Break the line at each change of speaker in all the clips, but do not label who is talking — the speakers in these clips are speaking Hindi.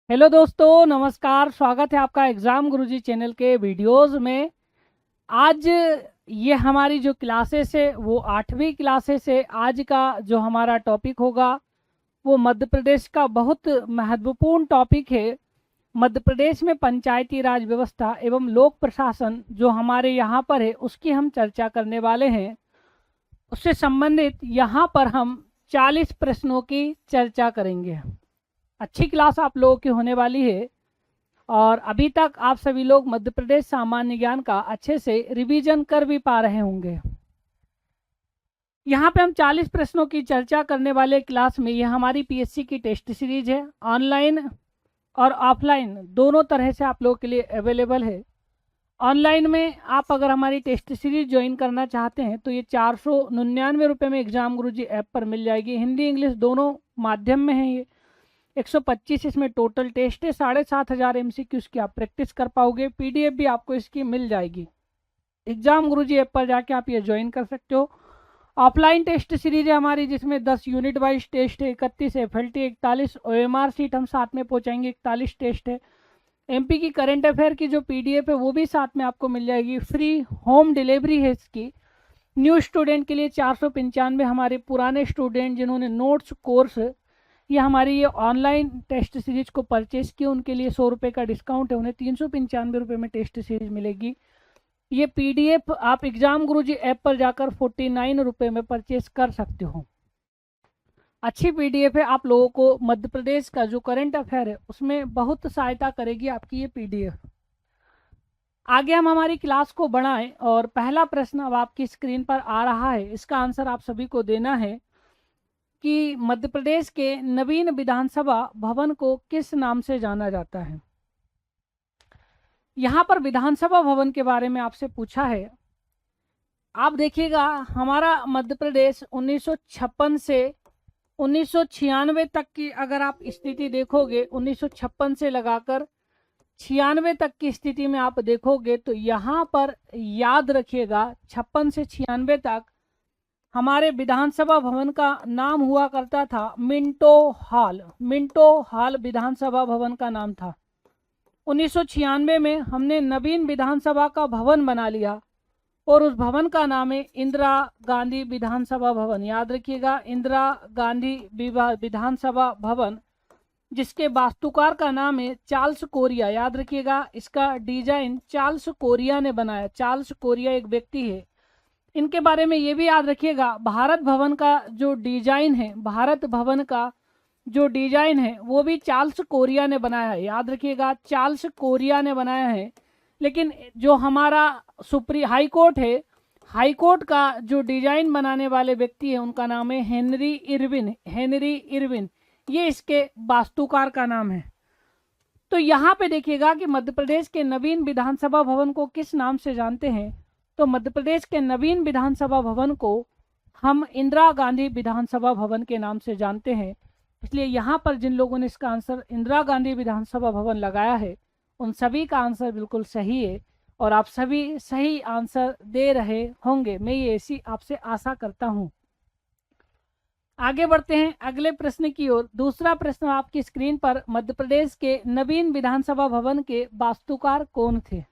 हेलो दोस्तों, नमस्कार। स्वागत है आपका एग्ज़ाम गुरुजी चैनल के वीडियोस में। आज ये हमारी जो क्लासेस है वो 8वीं क्लासेस है। आज का जो हमारा टॉपिक होगा वो मध्य प्रदेश का बहुत महत्वपूर्ण टॉपिक है। मध्य प्रदेश में पंचायती राज व्यवस्था एवं लोक प्रशासन जो हमारे यहाँ पर है उसकी हम चर्चा करने वाले हैं। उससे संबंधित यहाँ पर हम 40 प्रश्नों की चर्चा करेंगे। अच्छी क्लास आप लोगों की होने वाली है और अभी तक आप सभी लोग मध्य प्रदेश सामान्य ज्ञान का अच्छे से रिवीजन कर भी पा रहे होंगे। यहाँ पे हम 40 प्रश्नों की चर्चा करने वाले क्लास में, यह हमारी पीएससी की टेस्ट सीरीज है। ऑनलाइन और ऑफलाइन दोनों तरह से आप लोगों के लिए अवेलेबल है। ऑनलाइन में आप अगर हमारी टेस्ट सीरीज ज्वाइन करना चाहते हैं तो ये 499 रुपये में एग्जाम गुरुजी ऐप पर मिल जाएगी। हिंदी इंग्लिश दोनों माध्यम में है। ये 125 इसमें टोटल टेस्ट है। 7500 MCQs की आप प्रैक्टिस कर पाओगे। PDF भी आपको इसकी मिल जाएगी। एग्जाम गुरुजी ऐप पर जाके आप ये ज्वाइन कर सकते हो। ऑफलाइन टेस्ट सीरीज है हमारी, जिसमें 10 यूनिट वाइज टेस्ट है, 31 FLT 41 OMR सीट हम साथ में पहुंचाएंगे, 41 टेस्ट है। MP की करंट अफेयर की जो PDF है वो भी साथ में आपको मिल जाएगी। फ्री होम डिलीवरी है इसकी। न्यू स्टूडेंट के लिए 495, हमारे पुराने स्टूडेंट जिन्होंने नोट्स कोर्स ये हमारी ये ऑनलाइन टेस्ट सीरीज को परचेज किया उनके लिए 100 रुपये का डिस्काउंट है। उन्हें 395 रुपये में टेस्ट सीरीज मिलेगी। ये PDF आप एग्जाम गुरुजी ऐप पर जाकर 49 रुपये में परचेज कर सकते हो। अच्छी PDF है। आप लोगों को मध्य प्रदेश का जो करंट अफेयर है उसमें बहुत सहायता करेगी आपकी ये PDF। आगे हम हमारी क्लास को बढ़ाएं और पहला प्रश्न अब आपकी स्क्रीन पर आ रहा है। इसका आंसर आप सभी को देना है कि मध्य प्रदेश के नवीन विधानसभा भवन को किस नाम से जाना जाता है। यहाँ पर विधानसभा भवन के बारे में आपसे पूछा है। आप देखिएगा, हमारा मध्य प्रदेश 1956 से 1996 तक की अगर आप स्थिति देखोगे, 1956 से लगाकर 96 तक की स्थिति में आप देखोगे तो यहाँ पर याद रखिएगा 56 से 96 तक हमारे विधानसभा भवन का नाम हुआ करता था मिंटो हॉल। मिंटो हॉल विधानसभा भवन का नाम था। 1996 में हमने नवीन विधानसभा का भवन बना लिया और उस भवन का नाम है इंदिरा गांधी विधानसभा भवन। याद रखिएगा, इंदिरा गांधी विधानसभा भवन, जिसके वास्तुकार का नाम है चार्ल्स कोरिया। याद रखिएगा, इसका डिजाइन चार्ल्स कोरिया ने बनाया। चार्ल्स कोरिया एक व्यक्ति है। इनके बारे में ये भी याद रखिएगा, भारत भवन का जो डिजाइन है, भारत भवन का जो डिजाइन है वो भी चार्ल्स कोरिया ने बनाया है। याद रखिएगा, चार्ल्स कोरिया ने बनाया है। लेकिन जो हमारा हाई कोर्ट है, हाई कोर्ट का जो डिजाइन बनाने वाले व्यक्ति है उनका नाम है हेनरी इरविन। हेनरी इरविन ये इसके वास्तुकार का नाम है। तो यहाँ पे देखिएगा कि मध्य प्रदेश के नवीन विधानसभा भवन को किस नाम से जानते हैं। तो मध्य प्रदेश के नवीन विधानसभा भवन को हम इंदिरा गांधी विधानसभा भवन के नाम से जानते हैं। इसलिए यहाँ पर जिन लोगों ने इसका आंसर इंदिरा गांधी विधानसभा भवन लगाया है उन सभी का आंसर बिल्कुल सही है और आप सभी सही आंसर दे रहे होंगे। मैं ये ऐसी आपसे आशा करता हूँ। आगे बढ़ते हैं अगले प्रश्न की ओर। दूसरा प्रश्न आपकी स्क्रीन पर, मध्य प्रदेश के नवीन विधानसभा भवन के वास्तुकार कौन थे।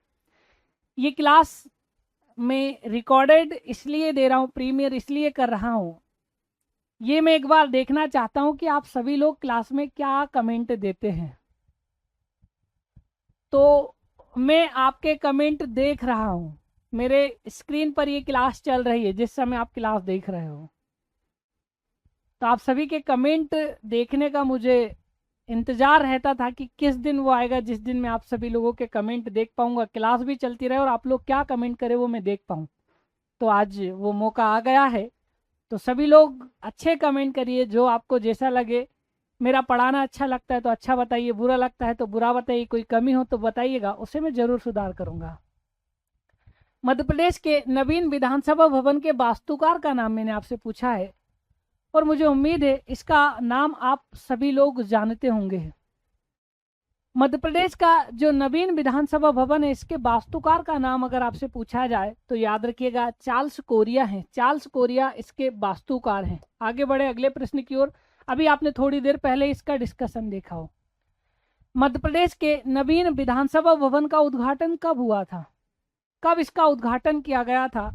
ये क्लास मैं रिकॉर्डेड इसलिए दे रहा हूँ, प्रीमियर इसलिए कर रहा हूँ, ये मैं एक बार देखना चाहता हूँ कि आप सभी लोग क्लास में क्या कमेंट देते हैं। तो मैं आपके कमेंट देख रहा हूँ, मेरे स्क्रीन पर ये क्लास चल रही है जिस समय आप क्लास देख रहे हो। तो आप सभी के कमेंट देखने का मुझे इंतजार रहता था कि किस दिन वो आएगा जिस दिन मैं आप सभी लोगों के कमेंट देख पाऊंगा, क्लास भी चलती रहे और आप लोग क्या कमेंट करें वो मैं देख पाऊँ। तो आज वो मौका आ गया है। तो सभी लोग अच्छे कमेंट करिए, जो आपको जैसा लगे। मेरा पढ़ाना अच्छा लगता है तो अच्छा बताइए, बुरा लगता है तो बुरा बताइए, कोई कमी हो तो बताइएगा, उसे मैं जरूर सुधार करूंगा। मध्य प्रदेश के नवीन विधानसभा भवन के वास्तुकार का नाम मैंने आपसे पूछा है और मुझे उम्मीद है इसका नाम आप सभी लोग जानते होंगे। मध्य प्रदेश का जो नवीन विधानसभा भवन है इसके वास्तुकार का नाम अगर आपसे पूछा जाए तो याद रखिएगा चार्ल्स कोरिया है। चार्ल्स कोरिया इसके वास्तुकार हैं। आगे बढ़े अगले प्रश्न की ओर। अभी आपने थोड़ी देर पहले इसका डिस्कशन देखा हो। मध्य प्रदेश के नवीन विधानसभा भवन का उद्घाटन कब हुआ था, कब इसका उद्घाटन किया गया था?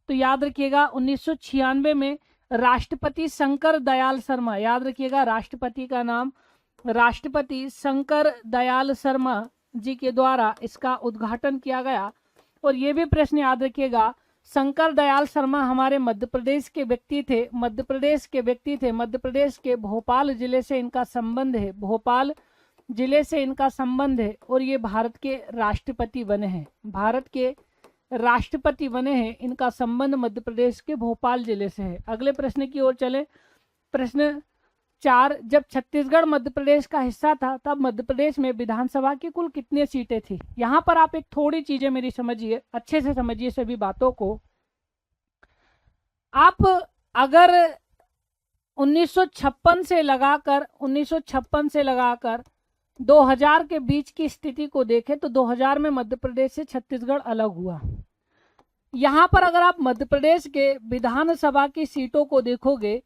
तो याद रखिएगा 1996 में राष्ट्रपति शंकर दयाल शर्मा, याद रखिएगा राष्ट्रपति का नाम राष्ट्रपति शंकर दयाल शर्मा जी के द्वारा इसका उद्घाटन किया गया। और ये भी प्रश्न याद रखिएगा, शंकर दयाल शर्मा हमारे मध्य प्रदेश के व्यक्ति थे, मध्य प्रदेश के व्यक्ति थे, मध्य प्रदेश के भोपाल जिले से इनका संबंध है, भोपाल जिले से इनका संबंध है। और ये भारत के राष्ट्रपति बने हैं, भारत के राष्ट्रपति बने हैं, इनका संबंध मध्य प्रदेश के भोपाल जिले से है। अगले प्रश्न की ओर चले। प्रश्न 4, जब छत्तीसगढ़ मध्य प्रदेश का हिस्सा था तब मध्य प्रदेश में विधानसभा की कुल कितनी सीटें थी? यहाँ पर आप एक थोड़ी चीजें मेरी समझिए, अच्छे से समझिए सभी बातों को। आप अगर 1956 से लगाकर 2000 के बीच की स्थिति को देखें तो 2000 में मध्य प्रदेश से छत्तीसगढ़ अलग हुआ। यहाँ पर अगर आप मध्य प्रदेश के विधानसभा की सीटों को देखोगे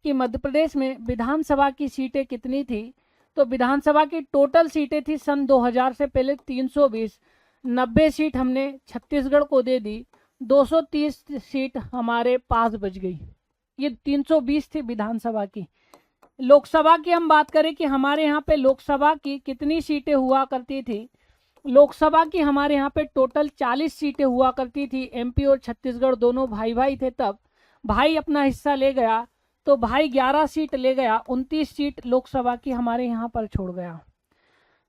कि मध्य प्रदेश में विधानसभा की सीटें कितनी थी, तो विधानसभा की टोटल सीटें थी सन 2000 से पहले 320, 90 सीट हमने छत्तीसगढ़ को दे दी, 230 सीट हमारे पास बच गई। ये 320 थी विधानसभा की। लोकसभा की हम बात करें कि हमारे यहाँ पे लोकसभा की कितनी सीटें हुआ करती थी, लोकसभा की हमारे यहाँ पे टोटल 40 सीटें हुआ करती थी। एमपी और छत्तीसगढ़ दोनों भाई भाई थे, तब भाई अपना हिस्सा ले गया तो भाई 11 सीट ले गया, 29 सीट लोकसभा की हमारे यहाँ पर छोड़ गया।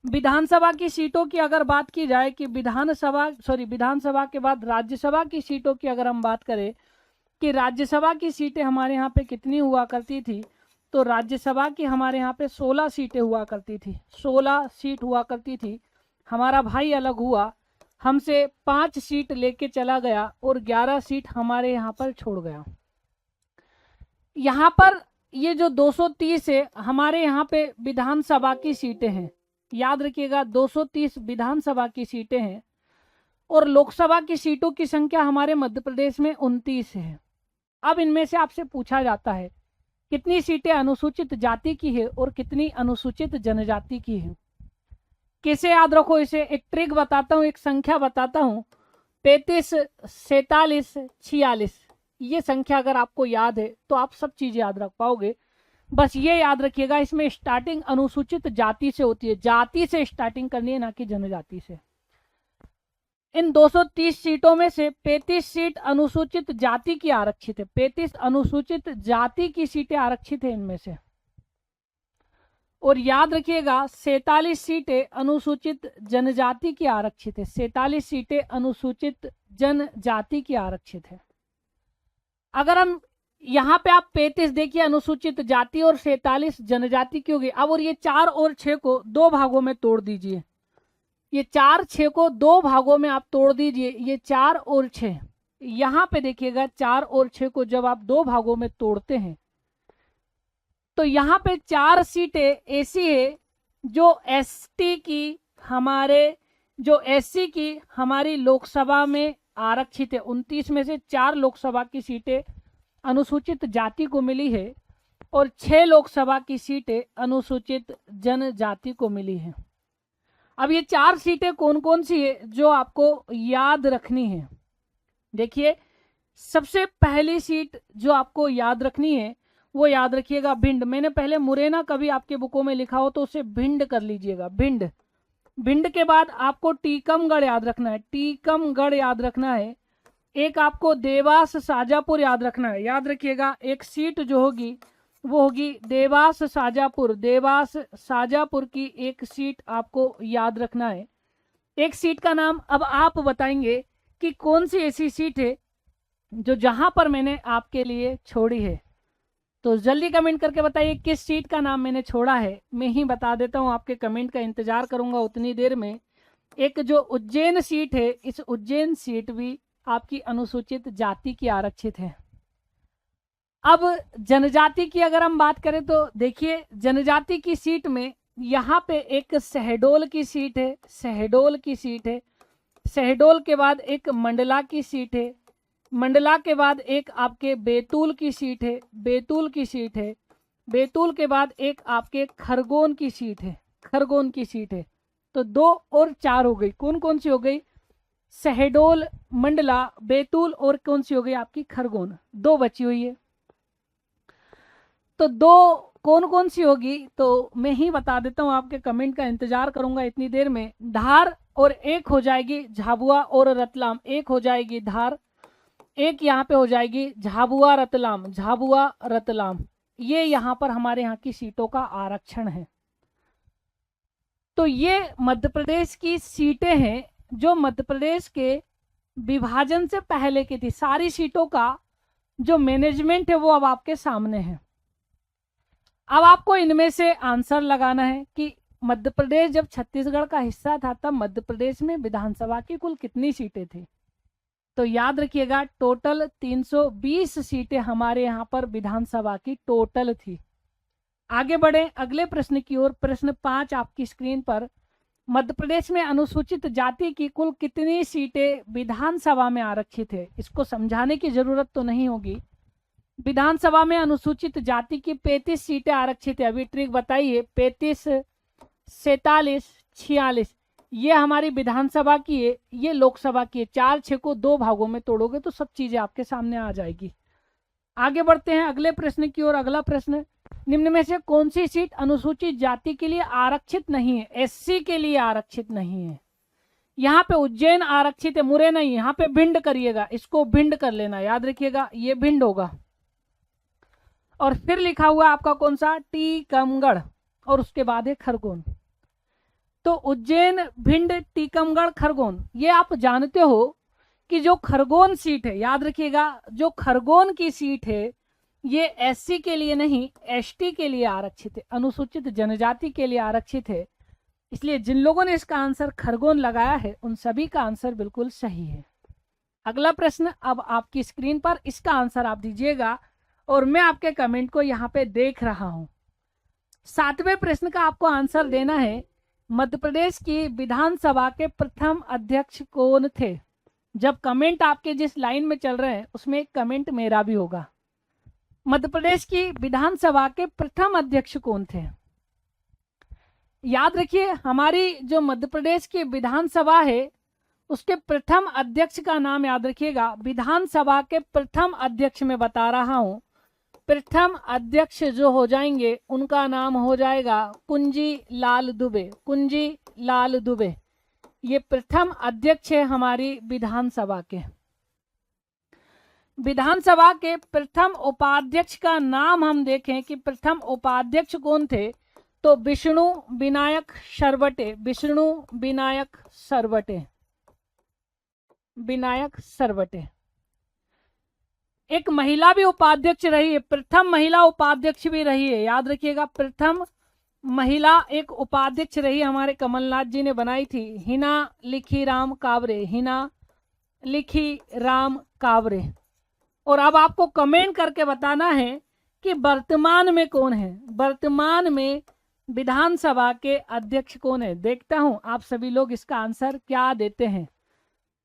विधानसभा की सीटों की अगर बात की जाए कि विधानसभा के बाद राज्यसभा की सीटों की अगर हम बात करें कि राज्यसभा की सीटें हमारे यहाँ पे कितनी हुआ करती थी, तो राज्यसभा की हमारे यहाँ पे 16 सीटें हुआ करती थी, 16 सीट हुआ करती थी। हमारा भाई अलग हुआ, हमसे 5 सीट लेके चला गया और 11 सीट हमारे यहाँ पर छोड़ गया। यहाँ पर ये जो 230 है हमारे यहाँ पे विधानसभा की सीटें हैं, याद रखिएगा 230 विधानसभा की सीटें हैं और लोकसभा की सीटों की संख्या हमारे मध्य प्रदेश में 29 है। अब इनमें से आपसे पूछा जाता है कितनी सीटें अनुसूचित जाति की है और कितनी अनुसूचित जनजाति की है। कैसे याद रखो इसे, एक ट्रिक बताता हूँ, एक संख्या बताता हूँ, 35, 47, 46। ये संख्या अगर आपको याद है तो आप सब चीजें याद रख पाओगे। बस ये याद रखिएगा, इसमें स्टार्टिंग अनुसूचित जाति से होती है, जाति से स्टार्टिंग करनी है, ना कि जनजाति से। इन 230 सीटों में से 35 सीट अनुसूचित जाति की आरक्षित है, 35 अनुसूचित जाति की सीटें आरक्षित है इनमें से। और याद रखिएगा 47 सीटें अनुसूचित जनजाति की आरक्षित है, 47 सीटें अनुसूचित जनजाति की आरक्षित है। अगर हम यहाँ पे आप 35 देखिए अनुसूचित जाति और 47 जनजाति की होगी। अब और ये 4 और 6 को 2 भागों में तोड़ दीजिए, ये 4, 6 को 2 भागों में आप तोड़ दीजिए, ये 4 और 6, यहाँ पे देखिएगा 4 और 6 को जब आप 2 भागों में तोड़ते हैं तो यहाँ पे 4 सीटें ऐसी है जो एसटी की हमारे, जो एससी की हमारी लोकसभा में आरक्षित है। 29 में से 4 लोकसभा की सीटें अनुसूचित जाति को मिली है और 6 लोकसभा की सीटें अनुसूचित जनजाति को मिली है। अब ये 4 सीटें कौन कौन सी है जो आपको याद रखनी है? देखिए, सबसे पहली सीट जो आपको याद रखनी है वो याद रखिएगा भिंड। मैंने पहले मुरैना कभी आपके बुकों में लिखा हो तो उसे भिंड कर लीजिएगा, भिंड। भिंड के बाद आपको टीकमगढ़ याद रखना है, टीकमगढ़ याद रखना है। एक आपको देवास शाजापुर याद रखना है, याद रखिएगा एक सीट जो होगी वो होगी देवास शाजापुर, देवास शाजापुर की एक सीट आपको याद रखना है। एक सीट का नाम अब आप बताएंगे कि कौन सी ऐसी सीट है जो जहां पर मैंने आपके लिए छोड़ी है। तो जल्दी कमेंट करके बताइए किस सीट का नाम मैंने छोड़ा है। मैं ही बता देता हूं, आपके कमेंट का इंतजार करूंगा उतनी देर में। एक जो उज्जैन सीट है, इस उज्जैन सीट भी आपकी अनुसूचित जाति की आरक्षित है। अब जनजाति की अगर हम बात करें तो देखिए जनजाति की सीट में यहाँ पे एक शहडोल की सीट है, शहडोल की सीट है। शहडोल के बाद एक मंडला की सीट है, मंडला के बाद एक आपके बैतूल की सीट है, बैतूल की सीट है। बैतूल के बाद एक आपके खरगोन की सीट है, खरगोन की सीट है। तो 2 और 4 हो गई, कौन कौन सी हो गई? शहडोल, मंडला, बैतूल और कौन सी हो गई आपकी? खरगोन। 2 बची हुई है। तो 2 कौन कौन सी होगी तो मैं ही बता देता हूं, आपके कमेंट का इंतजार करूंगा इतनी देर में। धार और एक हो जाएगी झाबुआ और रतलाम, एक हो जाएगी धार, एक यहाँ पे हो जाएगी झाबुआ रतलाम, झाबुआ रतलाम। ये यहाँ पर हमारे यहाँ की सीटों का आरक्षण है। तो ये मध्य प्रदेश की सीटें हैं जो मध्य प्रदेश के विभाजन से पहले की थी। सारी सीटों का जो मैनेजमेंट है वो अब आपके सामने है। अब आपको इनमें से आंसर लगाना है कि मध्य प्रदेश जब छत्तीसगढ़ का हिस्सा था तब मध्य प्रदेश में विधानसभा की कुल कितनी सीटें थी। तो याद रखिएगा टोटल 320 सीटें हमारे यहाँ पर विधानसभा की टोटल थी। आगे बढ़े अगले प्रश्न की ओर। प्रश्न 5 आपकी स्क्रीन पर। मध्य प्रदेश में अनुसूचित जाति की कुल कितनी सीटें विधानसभा में आरक्षित है? इसको समझाने की जरूरत तो नहीं होगी। विधानसभा में अनुसूचित जाति की 35 सीटें आरक्षित है। अभी ट्रिक बताइए, 35, 47, 46 ये हमारी विधानसभा की है, ये लोकसभा की है। 4, 6 को 2 भागों में तोड़ोगे तो सब चीजें आपके सामने आ जाएगी। आगे बढ़ते हैं अगले प्रश्न की ओर। अगला प्रश्न, निम्न में से कौन सी सीट अनुसूचित जाति के लिए आरक्षित नहीं है? एससी के लिए आरक्षित नहीं है। यहाँ पे उज्जैन आरक्षित है, मुरे नहीं। यहाँ पे भिंड करिएगा, इसको भिंड कर लेना, याद रखिएगा ये भिंड होगा। और फिर लिखा हुआ आपका कौन सा? टीकमगढ़, और उसके बाद है खरगोन। तो उज्जैन, भिंड, टीकमगढ़, खरगोन, ये आप जानते हो कि जो खरगोन सीट है, याद रखिएगा जो खरगोन की सीट है ये एससी के लिए नहीं, एसटी के लिए आरक्षित है, अनुसूचित जनजाति के लिए आरक्षित है। इसलिए जिन लोगों ने इसका आंसर खरगोन लगाया है उन सभी का आंसर बिल्कुल सही है। अगला प्रश्न अब आपकी स्क्रीन पर, इसका आंसर आप दीजिएगा और मैं आपके कमेंट को यहाँ पे देख रहा हूं। 7वें प्रश्न का आपको आंसर देना है, मध्य प्रदेश की विधानसभा के प्रथम अध्यक्ष कौन थे? जब कमेंट आपके जिस लाइन में चल रहे हैं उसमें एक कमेंट मेरा भी होगा। मध्य प्रदेश की विधानसभा के प्रथम अध्यक्ष कौन थे? याद रखिए हमारी जो मध्य प्रदेश की विधानसभा है उसके प्रथम अध्यक्ष का नाम याद रखिएगा। विधानसभा के प्रथम अध्यक्ष में बता रहा हूं, प्रथम अध्यक्ष जो हो जाएंगे उनका नाम हो जाएगा कुंजी लाल दुबे। कुंजी लाल दुबे ये प्रथम अध्यक्ष है हमारी विधानसभा के। विधानसभा के प्रथम उपाध्यक्ष का नाम हम देखें कि प्रथम उपाध्यक्ष कौन थे, तो विष्णु विनायक सरवटे। विष्णु विनायक सरवटे, विनायक सरवटे। एक महिला भी उपाध्यक्ष रही है, प्रथम महिला उपाध्यक्ष भी रही है, याद रखिएगा प्रथम महिला एक उपाध्यक्ष रही हमारे कमलनाथ जी ने बनाई थी, हिना लिखी राम कावरे। हिना लिखी राम कावरे। और अब आपको कमेंट करके बताना है कि वर्तमान में कौन है, वर्तमान में विधानसभा के अध्यक्ष कौन है। देखता हूं आप सभी लोग इसका आंसर क्या देते हैं।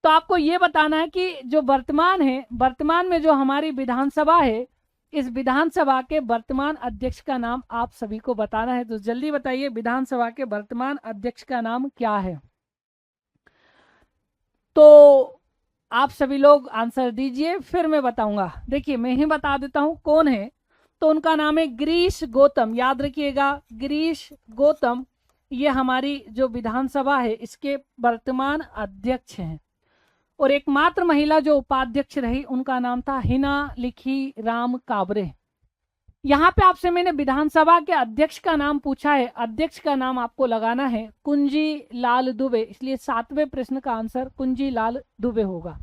तो आपको ये बताना है कि जो वर्तमान है, वर्तमान में जो हमारी विधानसभा है, इस विधानसभा के वर्तमान अध्यक्ष का नाम आप सभी को बताना है। तो जल्दी बताइए विधानसभा के वर्तमान अध्यक्ष का नाम क्या है। तो आप सभी लोग आंसर दीजिए, फिर मैं बताऊंगा। देखिए मैं ही बता देता हूं कौन है। तो उनका नाम है गिरीश गौतम, याद रखिएगा गिरीश गौतम। ये हमारी जो विधानसभा है इसके वर्तमान अध्यक्ष हैं। और एकमात्र महिला जो उपाध्यक्ष रही उनका नाम था हिना लिखी राम कावरे। यहाँ पे आपसे मैंने विधानसभा के अध्यक्ष का नाम पूछा है, अध्यक्ष का नाम आपको लगाना है कुंजी लाल दुबे, इसलिए 7वें प्रश्न का आंसर कुंजी लाल दुबे होगा।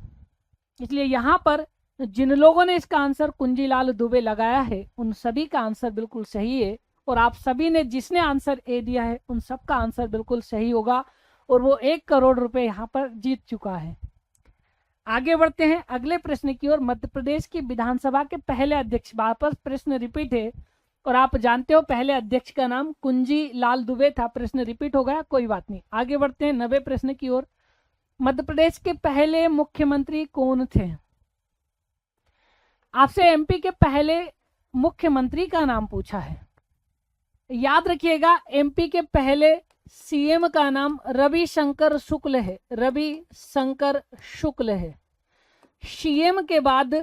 इसलिए यहाँ पर जिन लोगों ने इसका आंसर कुंजी लाल दुबे लगाया है उन सभी का आंसर बिल्कुल सही है। और आप सभी ने जिसने आंसर ए दिया है उन सबका आंसर बिल्कुल सही होगा और वो 1 करोड़ रुपए यहाँ पर जीत चुका है। आगे बढ़ते हैं अगले प्रश्न की ओर। मध्य प्रदेश की विधानसभा के पहले अध्यक्ष, वापस प्रश्न रिपीट है और आप जानते हो पहले अध्यक्ष का नाम कुंजी लाल दुबे था। प्रश्न रिपीट हो गया, कोई बात नहीं। आगे बढ़ते हैं 90 प्रश्न की ओर। मध्य प्रदेश के पहले मुख्यमंत्री कौन थे? आपसे एमपी के पहले मुख्यमंत्री का नाम पूछा है। याद रखिएगा एमपी के पहले सीएम का नाम रविशंकर शुक्ल है, रविशंकर शुक्ल है। सीएम के बाद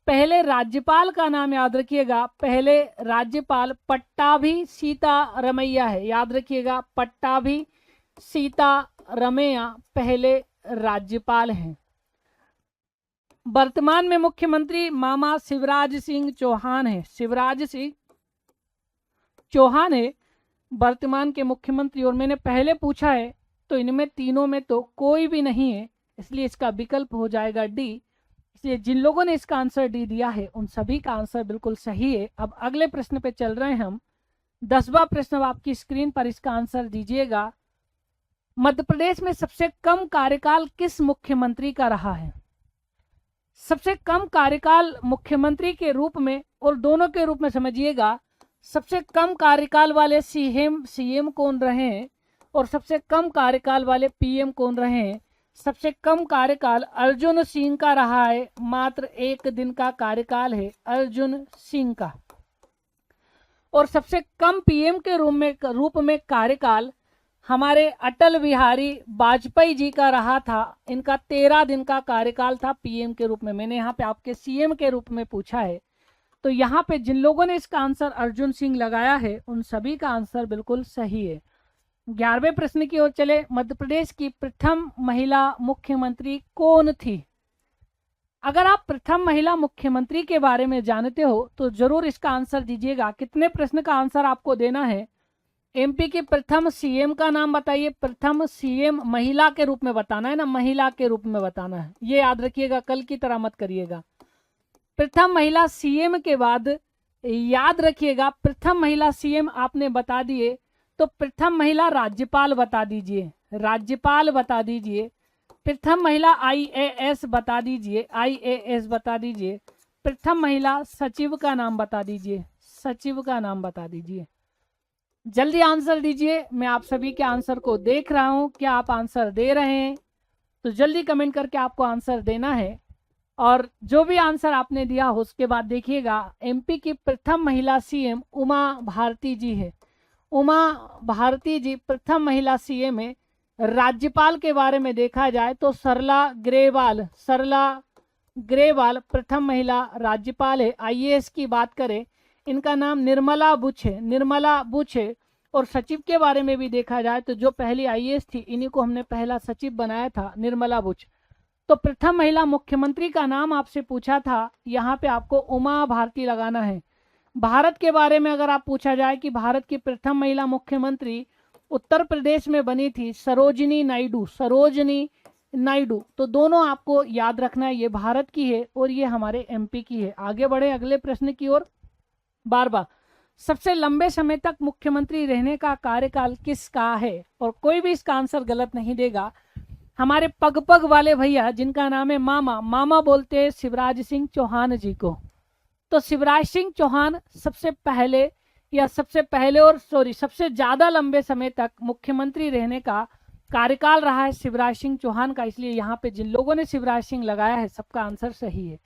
पहले राज्यपाल का नाम याद रखिएगा, पहले राज्यपाल पट्टाभी सीतारमैया है, याद रखिएगा पट्टाभी सीतारमैया पहले राज्यपाल हैं। वर्तमान में मुख्यमंत्री मामा शिवराज सिंह चौहान है, शिवराज सिंह चौहान है वर्तमान के मुख्यमंत्री। और मैंने पहले पूछा है तो इनमें तीनों में तो कोई भी नहीं है, इसलिए इसका विकल्प हो जाएगा डी। इसलिए जिन लोगों ने इसका आंसर डी दिया है उन सभी का आंसर बिल्कुल सही है। अब अगले प्रश्न पे चल रहे हैं हम। 10वां प्रश्न आपकी स्क्रीन पर, इसका आंसर दीजिएगा। मध्य प्रदेश में सबसे कम कार्यकाल किस मुख्यमंत्री का रहा है? सबसे कम कार्यकाल मुख्यमंत्री के रूप में और दोनों के रूप में समझिएगा, सबसे कम कार्यकाल वाले सीएम कौन रहे हैं और सबसे कम कार्यकाल वाले पीएम कौन रहे हैं? सबसे कम कार्यकाल अर्जुन सिंह का रहा है, मात्र 1 दिन का कार्यकाल है अर्जुन सिंह का। और सबसे कम पीएम के रूप में कार्यकाल हमारे अटल बिहारी वाजपेयी जी का रहा था, इनका 13 दिन का कार्यकाल था पीएम के रूप में। मैंने यहाँ पे आपके सीएम के रूप में पूछा है, तो यहाँ पे जिन लोगों ने इसका आंसर अर्जुन सिंह लगाया है उन सभी का आंसर बिल्कुल सही है। 11वें प्रश्न की ओर चले। मध्य प्रदेश की प्रथम महिला मुख्यमंत्री कौन थी? अगर आप प्रथम महिला मुख्यमंत्री के बारे में जानते हो तो जरूर इसका आंसर दीजिएगा। कितने प्रश्न का आंसर आपको देना है? एमपी के प्रथम सीएम का नाम बताइए। प्रथम सीएम महिला के रूप में बताना है ना, महिला के रूप में बताना है, ये याद रखिएगा, कल की तरह मत करिएगा। प्रथम महिला सीएम के बाद याद रखिएगा, प्रथम महिला सीएम आपने बता दिए तो प्रथम महिला राज्यपाल बता दीजिए, राज्यपाल बता दीजिए। प्रथम महिला आईएएस बता दीजिए, आईएएस बता दीजिए। प्रथम महिला सचिव का नाम बता दीजिए, सचिव का नाम बता दीजिए। जल्दी आंसर दीजिए, मैं आप सभी के आंसर को देख रहा हूं, क्या आप आंसर दे रहे हैं? तो जल्दी कमेंट करके आपको आंसर देना है। और जो भी आंसर आपने दिया हो उसके बाद देखिएगा, एमपी की प्रथम महिला सीएम उमा भारती जी है, उमा भारती जी प्रथम महिला सीएम है। राज्यपाल के बारे में देखा जाए तो सरला ग्रेवाल, सरला ग्रेवाल प्रथम महिला राज्यपाल है। आईएएस की बात करें, इनका नाम निर्मला बुच है, निर्मला बुच है। और सचिव के बारे में भी देखा जाए तो जो पहली आईएएस थी इन्हीं को हमने पहला सचिव बनाया था, निर्मला बुच। तो प्रथम महिला मुख्यमंत्री का नाम आपसे पूछा था, यहाँ पे आपको उमा भारती लगाना है। भारत के बारे में अगर आप पूछा जाए कि भारत की प्रथम महिला मुख्यमंत्री उत्तर प्रदेश में बनी थी सरोजिनी नायडू, सरोजिनी नायडू। तो दोनों आपको याद रखना है, ये भारत की है और ये हमारे एमपी की है। आगे बढ़े अगले प्रश्न की ओर। 12वां, सबसे लंबे समय तक मुख्यमंत्री रहने का कार्यकाल किसका है? और कोई भी इसका आंसर गलत नहीं देगा। हमारे पग पग वाले भैया जिनका नाम है मामा, मामा बोलते हैं शिवराज सिंह चौहान जी को। तो शिवराज सिंह चौहान सबसे पहले और सबसे ज्यादा लंबे समय तक मुख्यमंत्री रहने का कार्यकाल रहा है शिवराज सिंह चौहान का। इसलिए यहाँ पे जिन लोगों ने शिवराज सिंह लगाया है सबका आंसर सही है।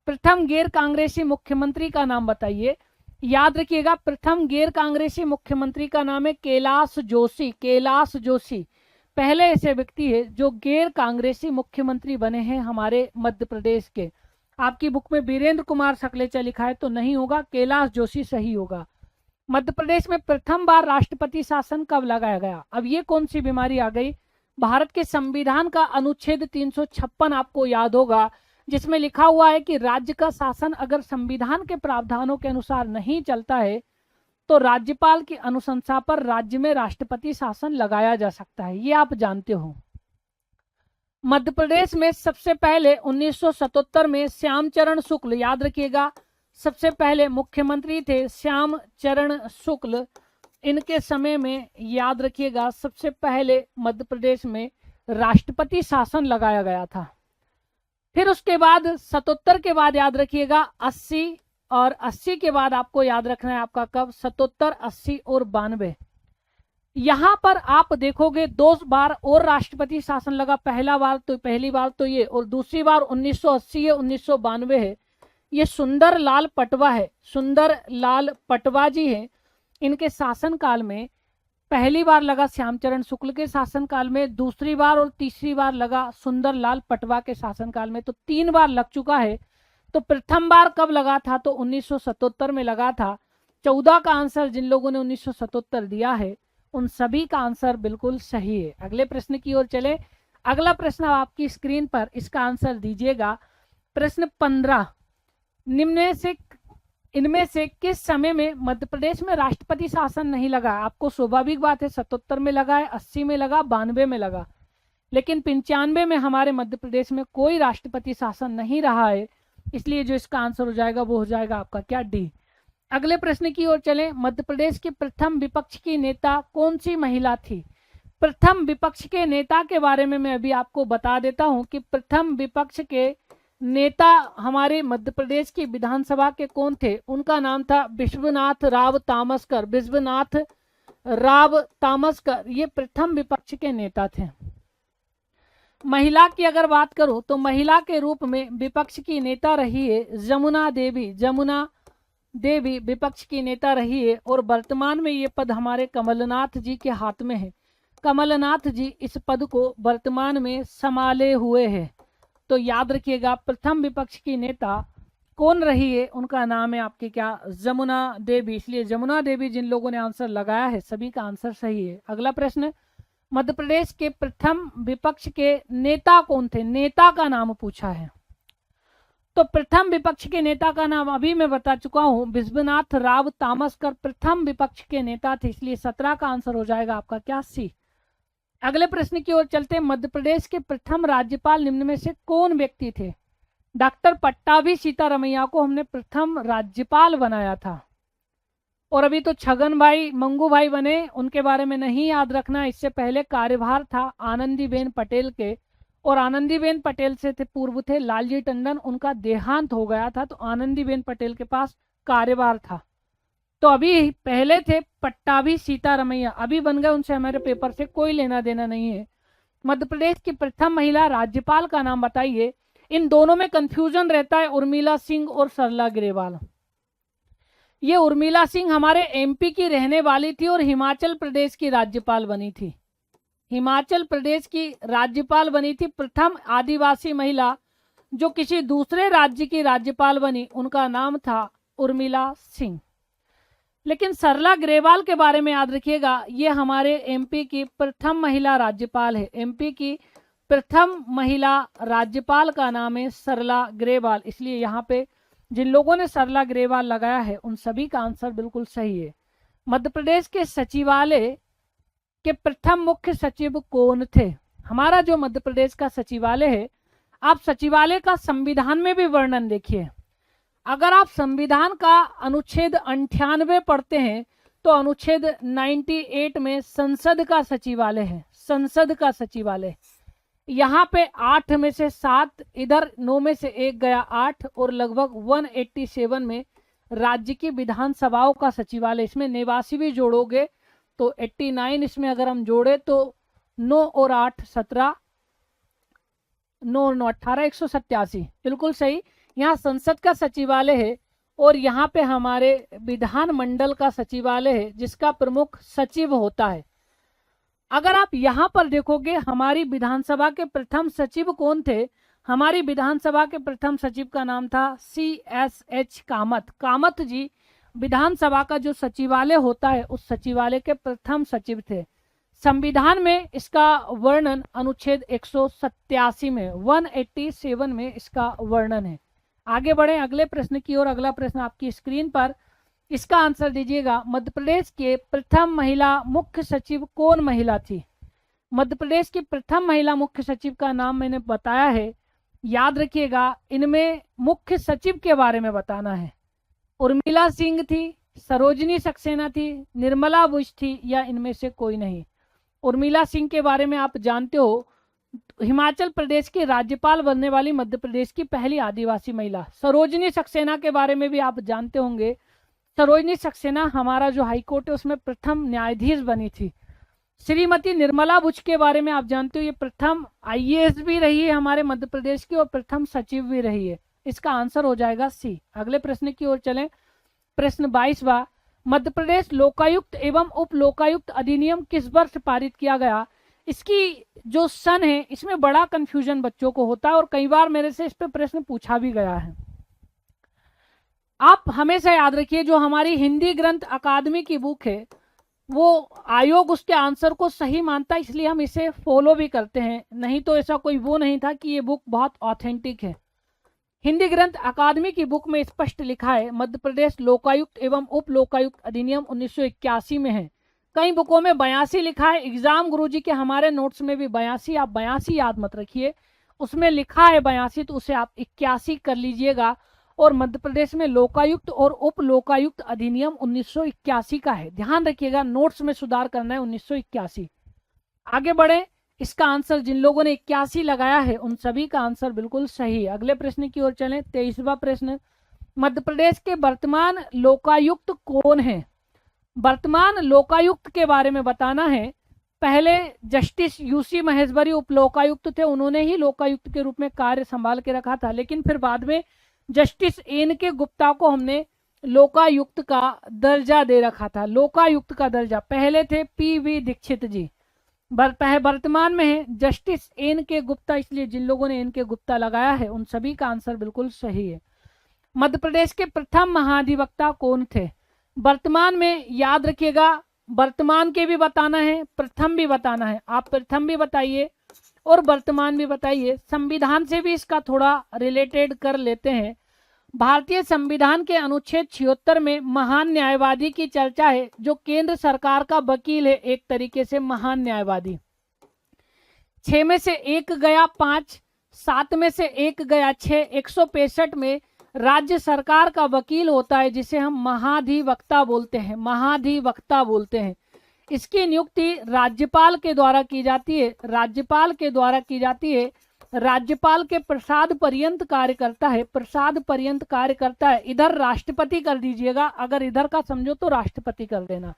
प्रथम गैर कांग्रेसी मुख्यमंत्री का नाम बताइए। याद रखिएगा, प्रथम गैर कांग्रेसी मुख्यमंत्री का नाम है कैलाश जोशी, कैलाश जोशी पहले ऐसे व्यक्ति है जो गैर कांग्रेसी मुख्यमंत्री बने हैं हमारे मध्य प्रदेश के। आपकी बुक में वीरेंद्र कुमार सकलेचा लिखा है तो नहीं होगा, कैलाश जोशी सही होगा। मध्य प्रदेश में प्रथम बार राष्ट्रपति शासन कब लगाया गया? अब ये कौन सी बीमारी आ गई? भारत के संविधान का अनुच्छेद 356 आपको याद होगा, जिसमें लिखा हुआ है कि राज्य का शासन अगर संविधान के प्रावधानों के अनुसार नहीं चलता है तो राज्यपाल की अनुशंसा पर राज्य में राष्ट्रपति शासन लगाया जा सकता है, ये आप जानते हो। मध्य प्रदेश में सबसे पहले 1977 में श्यामचरण शुक्ल, याद रखिएगा, सबसे पहले मुख्यमंत्री थे श्यामचरण शुक्ल। इनके समय में याद रखिएगा सबसे पहले मध्य प्रदेश में राष्ट्रपति शासन लगाया गया था। फिर उसके बाद 77 के बाद याद रखिएगा 80, और 80 के बाद आपको याद रखना है आपका कब? 77, 80 और 92। यहां पर आप देखोगे 2 बार और राष्ट्रपति शासन लगा। पहली बार तो ये, और दूसरी बार 1980 है, 1992 है। ये सुंदर लाल पटवा है, सुंदर लाल पटवा जी हैं। इनके शासन काल में पहली बार लगा श्यामचरण शुक्ल के शासनकाल में, दूसरी बार और तीसरी बार लगा सुंदरलाल पटवा के शासनकाल में, तो 3 बार लग चुका है। तो प्रथम बार कब लगा था, तो 1977 में लगा था। 14 का आंसर जिन लोगों ने 1977 दिया है उन सभी का आंसर बिल्कुल सही है। अगले प्रश्न की ओर चले। अगला प्रश्न आपकी स्क्रीन पर, इसका आंसर दीजिएगा। प्रश्न 15, इनमें से किस समय में मध्य प्रदेश में राष्ट्रपति शासन नहीं लगा? आपको स्वाभाविक बात है 77 में लगा है, 80 में लगा, 92 में लगा, लेकिन 95 में हमारे मध्य प्रदेश में कोई राष्ट्रपति शासन नहीं रहा है, इसलिए जो इसका आंसर हो जाएगा वो हो जाएगा आपका क्या, डी। अगले प्रश्न की ओर चलें। मध्य प्रदेश की प्रथम विपक्ष की नेता कौन सी महिला थी? प्रथम विपक्ष के नेता के बारे में मैं अभी आपको बता देता हूं कि प्रथम विपक्ष के नेता हमारे मध्य प्रदेश की विधानसभा के कौन थे? उनका नाम था विश्वनाथ राव तामसकर। विश्वनाथ राव तामसकर ये प्रथम विपक्ष के नेता थे। महिला की अगर बात करूं तो महिला के रूप में विपक्ष की नेता रही है जमुना देवी। जमुना देवी विपक्ष की नेता रही है और वर्तमान में ये पद हमारे कमलनाथ जी के हाथ में है। कमलनाथ जी इस पद को वर्तमान में संभाले हुए हैं। तो याद रखिएगा प्रथम विपक्ष की नेता कौन रही है, उनका नाम है आपके क्या, जमुना देवी। इसलिए जमुना देवी जिन लोगों ने आंसर लगाया है सभी का आंसर सही है। अगला प्रश्न, मध्य प्रदेश के प्रथम विपक्ष के नेता कौन थे? नेता का नाम पूछा है। तो प्रथम विपक्ष के नेता का नाम अभी मैं बता चुका हूं, विश्वनाथ राव तामसकर प्रथम विपक्ष के नेता थे, इसलिए 17 का आंसर हो जाएगा आपका क्या, सी। अगले प्रश्न की ओर चलते हैं। मध्य प्रदेश के प्रथम राज्यपाल निम्न में से कौन व्यक्ति थे? डॉक्टर पट्टाभी सीतारमैया को हमने प्रथम राज्यपाल बनाया था। और अभी तो छगन भाई मंगू भाई बने, उनके बारे में नहीं याद रखना। इससे पहले कार्यभार था आनंदीबेन पटेल के, और आनंदीबेन पटेल से थे पूर्व थे लालजी टंडन। उनका देहांत हो गया था तो आनंदीबेन पटेल के पास कार्यभार था। तो अभी पहले थे पट्टाभी सीतारमैया, अभी बन गए, उनसे हमारे पेपर से कोई लेना देना नहीं है। मध्य प्रदेश की प्रथम महिला राज्यपाल का नाम बताइए। इन दोनों में कंफ्यूजन रहता है, उर्मिला सिंह और सरला ग्रेवाल। ये उर्मिला सिंह हमारे एमपी की रहने वाली थी और हिमाचल प्रदेश की राज्यपाल बनी थी। हिमाचल प्रदेश की राज्यपाल बनी थी। प्रथम आदिवासी महिला जो किसी दूसरे राज्य की राज्यपाल बनी उनका नाम था उर्मिला सिंह। लेकिन सरला ग्रेवाल के बारे में याद रखिएगा, ये हमारे एमपी की प्रथम महिला राज्यपाल है। एमपी की प्रथम महिला राज्यपाल का नाम है सरला ग्रेवाल, इसलिए यहाँ पे जिन लोगों ने सरला ग्रेवाल लगाया है उन सभी का आंसर बिल्कुल सही है। मध्य प्रदेश के सचिवालय के प्रथम मुख्य सचिव कौन थे? हमारा जो मध्य प्रदेश का सचिवालय है, आप सचिवालय का संविधान में भी वर्णन देखिए। अगर आप संविधान का अनुच्छेद 98 पढ़ते हैं तो अनुच्छेद 98 में संसद का सचिवालय है। संसद का सचिवालय यहाँ पे 8 में से 7, इधर 9 में से 1 गया 8, और लगभग 187 में राज्य की विधानसभाओं का सचिवालय। इसमें निवासी भी जोड़ोगे तो 89, इसमें अगर हम जोड़े तो 9 और 8 17, 9 और 9 18, 187 बिल्कुल सही। यहाँ संसद का सचिवालय है और यहाँ पे हमारे विधानमंडल का सचिवालय है जिसका प्रमुख सचिव होता है। अगर आप यहाँ पर देखोगे हमारी विधानसभा के प्रथम सचिव कौन थे? हमारी विधानसभा के प्रथम सचिव का नाम था CSH कामत। कामत जी विधानसभा का जो सचिवालय होता है उस सचिवालय के प्रथम सचिव थे। संविधान में इसका वर्णन अनुच्छेद 187 में 187 में इसका वर्णन है। आगे बढ़े अगले प्रश्न की ओर। अगला प्रश्न आपकी स्क्रीन पर, इसका आंसर दीजिएगा। मध्य प्रदेश के प्रथम महिला मुख्य सचिव कौन महिला थी? मध्य प्रदेश की प्रथम महिला मुख्य सचिव का नाम मैंने बताया है, याद रखिएगा। इनमें मुख्य सचिव के बारे में बताना है। उर्मिला सिंह थी, सरोजनी सक्सेना थी, निर्मला बुश थी, या इनमें से कोई नहीं। उर्मिला सिंह के बारे में आप जानते हो, हिमाचल प्रदेश की राज्यपाल बनने वाली मध्य प्रदेश की पहली आदिवासी महिला। सरोजनी सक्सेना के बारे में भी आप जानते होंगे। सरोजनी सक्सेना हमारा जो हाईकोर्ट है उसमें प्रथम न्यायाधीश बनी थी। श्रीमती निर्मला बुच के बारे में आप जानते हो, ये प्रथम IAS भी रही है हमारे मध्य प्रदेश की और प्रथम सचिव भी रही है। इसका आंसर हो जाएगा सी। अगले प्रश्न की ओर चलें। प्रश्न 22वां, मध्य प्रदेश लोकायुक्त एवं उप लोकायुक्त अधिनियम किस वर्ष पारित किया गया? इसकी जो सन है इसमें बड़ा कंफ्यूजन बच्चों को होता है और कई बार मेरे से इस पे प्रश्न पूछा भी गया है। आप हमेशा याद रखिए, जो हमारी हिंदी ग्रंथ अकादमी की बुक है वो आयोग उसके आंसर को सही मानता है, इसलिए हम इसे फॉलो भी करते हैं, नहीं तो ऐसा कोई वो नहीं था कि ये बुक बहुत ऑथेंटिक है। हिंदी ग्रंथ अकादमी की बुक में स्पष्ट लिखा है मध्य प्रदेश लोकायुक्त एवं उप लोकायुक्त अधिनियम 1981 में है। कई बुकों में 82 लिखा है, एग्जाम गुरुजी के हमारे नोट्स में भी 82, आप 82 याद मत रखिए, उसमें लिखा है 82, तो उसे आप 81 कर लीजिएगा। और मध्य प्रदेश में लोकायुक्त और उप लोकायुक्त अधिनियम 1981 का है, ध्यान रखिएगा, नोट्स में सुधार करना है 1981। आगे बढ़े, इसका आंसर जिन लोगों ने 81 लगाया है उन सभी का आंसर बिल्कुल सही है। अगले प्रश्न की ओर चलें, 23वां प्रश्न, मध्य प्रदेश के वर्तमान लोकायुक्त कौन है? वर्तमान लोकायुक्त के बारे में बताना है। पहले जस्टिस यूसी महेश्वरी उप लोकायुक्त थे, उन्होंने ही लोकायुक्त के रूप में कार्य संभाल के रखा था, लेकिन फिर बाद में जस्टिस एन के गुप्ता को हमने लोकायुक्त का दर्जा दे रखा था। लोकायुक्त का दर्जा पहले थे पीवी दीक्षित जी, वर्तमान में है जस्टिस एन के गुप्ता, इसलिए जिन लोगों ने एन के गुप्ता लगाया है उन सभी का आंसर बिल्कुल सही है। मध्य प्रदेश के प्रथम महाधिवक्ता कौन थे? वर्तमान में याद रखिएगा, वर्तमान के भी बताना है, प्रथम भी बताना है, आप प्रथम भी बताइए और वर्तमान भी बताइए। संविधान से भी इसका थोड़ा रिलेटेड कर लेते हैं। भारतीय संविधान के अनुच्छेद 76 में महान न्यायवादी की चर्चा है, जो केंद्र सरकार का वकील है, एक तरीके से महान न्यायवादी। 6 में से 1 गया 5, 7 में से 1 गया 6, 165 में राज्य सरकार का वकील होता है, जिसे हम महाधिवक्ता बोलते हैं, महाधिवक्ता बोलते हैं। इसकी नियुक्ति राज्यपाल के द्वारा की जाती है, राज्यपाल के द्वारा की जाती है। राज्यपाल के प्रसाद पर्यंत कार्य करता है, प्रसाद पर्यंत कार्य करता है। इधर राष्ट्रपति कर दीजिएगा, अगर इधर का समझो तो राष्ट्रपति कर देना।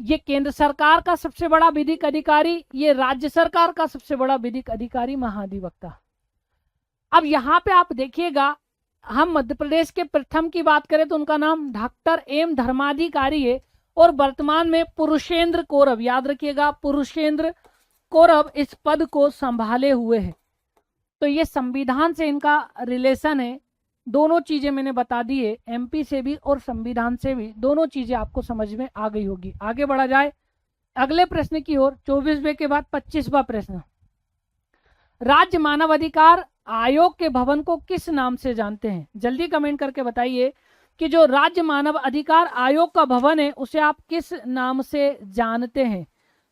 ये केंद्र सरकार का सबसे बड़ा विधिक अधिकारी, ये राज्य सरकार का सबसे बड़ा विधिक अधिकारी महाधिवक्ता। अब यहाँ पे आप देखिएगा, हम मध्य प्रदेश के प्रथम की बात करें तो उनका नाम डॉक्टर एम धर्माधिकारी है और वर्तमान में पुरुषेंद्र कौरव, याद रखिएगा पुरुषेंद्र कौरव इस पद को संभाले हुए हैं। तो ये संविधान से इनका रिलेशन है। दोनों चीजें मैंने बता दी है, एमपी से भी और संविधान से भी, दोनों चीजें आपको समझ में आ गई होगी। आगे बढ़ा जाए अगले प्रश्न की ओर। 24वें के बाद 25वां प्रश्न, राज्य मानव अधिकार आयोग के भवन को किस नाम से जानते हैं? जल्दी कमेंट करके बताइए कि जो राज्य मानव अधिकार आयोग का भवन है उसे आप किस नाम से जानते हैं।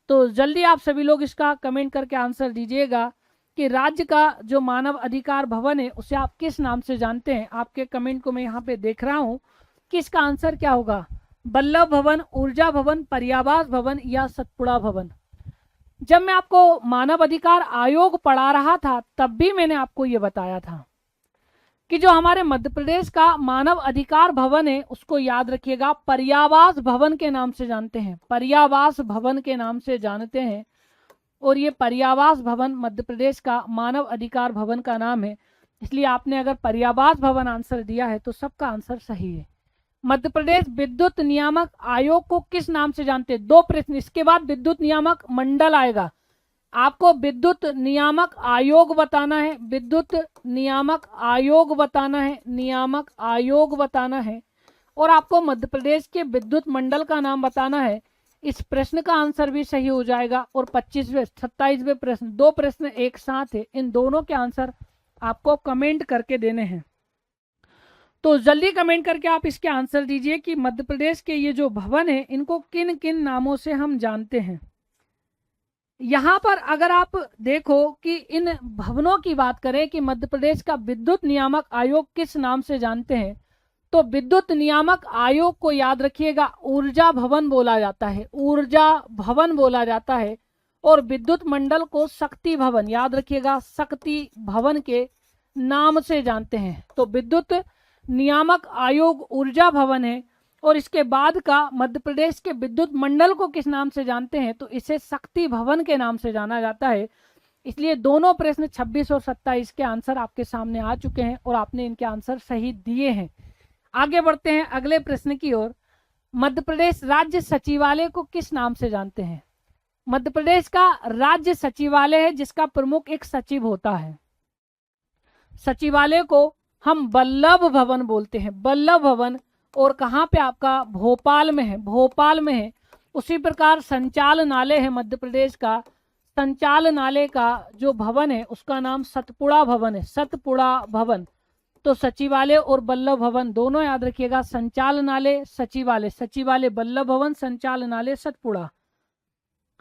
तो जल्दी आप सभी लोग इसका कमेंट करके आंसर दीजिएगा कि राज्य का जो मानव अधिकार भवन है उसे आप किस नाम से जानते हैं। आपके कमेंट को मैं यहाँ पे देख रहा हूँ कि इसका आंसर क्या होगा, वल्लभ भवन, ऊर्जा भवन, पर्यावास भवन या सतपुड़ा भवन। जब मैं आपको मानव अधिकार आयोग पढ़ा रहा था तब भी मैंने आपको ये बताया था कि जो हमारे मध्य प्रदेश का मानव अधिकार भवन है उसको याद रखिएगा पर्यावास भवन के नाम से जानते हैं, पर्यावास भवन के नाम से जानते हैं। और ये पर्यावास भवन मध्य प्रदेश का मानव अधिकार भवन का नाम है, इसलिए आपने अगर पर्यावास भवन आंसर दिया है तो सबका आंसर सही है। मध्य प्रदेश विद्युत नियामक आयोग को किस नाम से जानते हैं? 2 प्रश्न, इसके बाद विद्युत नियामक मंडल आएगा। आपको विद्युत नियामक आयोग बताना है, विद्युत नियामक आयोग बताना है, नियामक आयोग बताना है, और आपको मध्य प्रदेश के विद्युत मंडल का नाम बताना है। इस प्रश्न का आंसर भी सही हो जाएगा। और 25वें 27वें प्रश्न, 2 प्रश्न एक साथ है, इन दोनों के आंसर आपको कमेंट करके देने हैं। तो जल्दी कमेंट करके आप इसके आंसर दीजिए कि मध्य प्रदेश के ये जो भवन है इनको किन किन नामों से हम जानते हैं। यहाँ पर अगर आप देखो कि इन भवनों की बात करें कि मध्य प्रदेश का विद्युत नियामक आयोग किस नाम से जानते हैं, तो विद्युत नियामक आयोग को याद रखिएगा ऊर्जा भवन बोला जाता है, ऊर्जा भवन बोला जाता है। और विद्युत मंडल को शक्ति भवन, याद रखिएगा शक्ति भवन के नाम से जानते हैं। तो विद्युत नियामक आयोग ऊर्जा भवन है। और इसके बाद का मध्य प्रदेश के विद्युत मंडल को किस नाम से जानते हैं, तो इसे शक्ति भवन के नाम से जाना जाता है। इसलिए दोनों प्रश्न 26 और 27 के आंसर आपके सामने आ चुके हैं और आपने इनके आंसर सही दिए हैं। आगे बढ़ते हैं अगले प्रश्न की ओर। मध्य प्रदेश राज्य सचिवालय को किस नाम से जानते हैं? मध्य प्रदेश का राज्य सचिवालय है जिसका प्रमुख एक सचिव होता है। सचिवालय को हम वल्लभ भवन बोलते हैं, वल्लभ भवन। और कहाँ पे आपका? भोपाल में है, भोपाल में है। उसी प्रकार संचालनालय है मध्य प्रदेश का, संचालनालय का जो भवन है उसका नाम सतपुड़ा भवन है, सतपुड़ा भवन। तो सचिवालय और वल्लभ भवन दोनों याद रखिएगा, संचालनालय सचिवालय, सचिवालय वल्लभ भवन, संचालनालय सतपुड़ा।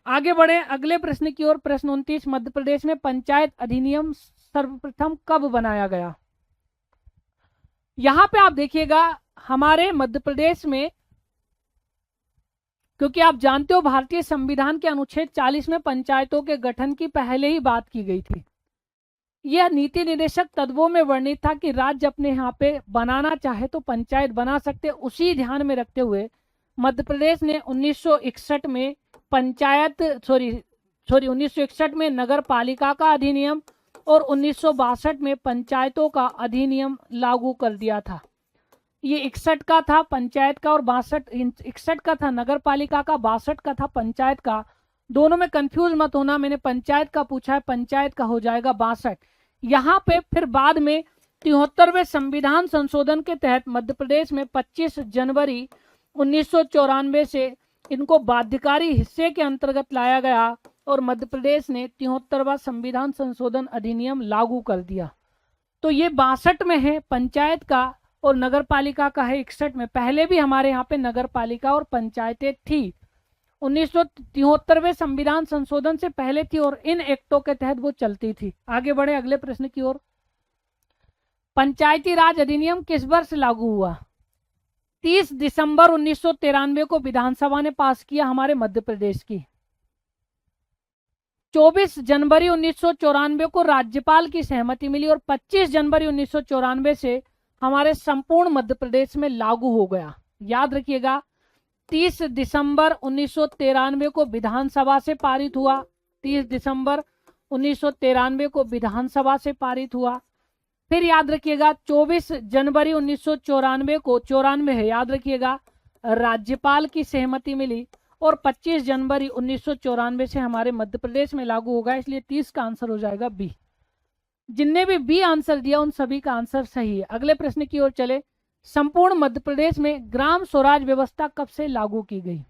आगे बढ़े अगले प्रश्न की ओर। प्रश्न 29, मध्य प्रदेश में पंचायत अधिनियम सर्वप्रथम कब बनाया गया? यहां पे आप देखिएगा हमारे मध्य प्रदेश में, क्योंकि आप जानते हो भारतीय संविधान के अनुच्छेद 40 में पंचायतों के गठन की पहले ही बात की गई थी। यह नीति निर्देशक तत्वों में वर्णित था कि राज्य अपने यहाँ पे बनाना चाहे तो पंचायत बना सकते। उसी ध्यान में रखते हुए मध्य प्रदेश ने 1961 में पंचायत 1961 में नगर पालिका का अधिनियम और 1962 में पंचायतों का अधिनियम लागू कर दिया था। ये 61 का था पंचायत का और 61 का था नगर पालिका का, 62 का था पंचायत का। दोनों में कंफ्यूज मत होना, मैंने पंचायत का पूछा है, पंचायत का हो जाएगा 62। यहाँ पे फिर बाद में 73वें संविधान संशोधन के तहत मध्य प्रदेश में 25 जनवरी 1994 से इनको बाध्यकारी हिस्से के अंतर्गत लाया गया और मध्य प्रदेश ने 73वां संविधान संशोधन अधिनियम लागू कर दिया। तो ये 62 में है पंचायत का और नगर पालिका का है 61 में। पहले भी हमारे यहाँ पे नगर पालिका और पंचायतें थी, 1973वें संविधान संशोधन से पहले थी और इन एक्टों के तहत वो चलती थी। आगे बढ़े अगले प्रश्न की ओर। पंचायती राज अधिनियम किस वर्ष लागू हुआ? 30 दिसंबर 1993 को विधानसभा ने पास किया हमारे मध्य प्रदेश की। 24 जनवरी 1994 को राज्यपाल की सहमति मिली और 25 जनवरी 1994 से हमारे संपूर्ण मध्य प्रदेश में लागू हो गया। याद रखिएगा 30 दिसंबर 1993 को विधानसभा से पारित हुआ, 30 दिसंबर 1993 को विधानसभा से पारित हुआ। फिर याद रखिएगा 24 जनवरी 1994 को, 94 है याद रखिएगा, राज्यपाल की सहमति मिली और 25 जनवरी 1994 से हमारे मध्य प्रदेश में लागू होगा। इसलिए 30 का आंसर हो जाएगा बी। जिनने भी बी आंसर दिया उन सभी का आंसर सही है। अगले प्रश्न की ओर चले। संपूर्ण मध्य प्रदेश में ग्राम स्वराज व्यवस्था कब से लागू की गई?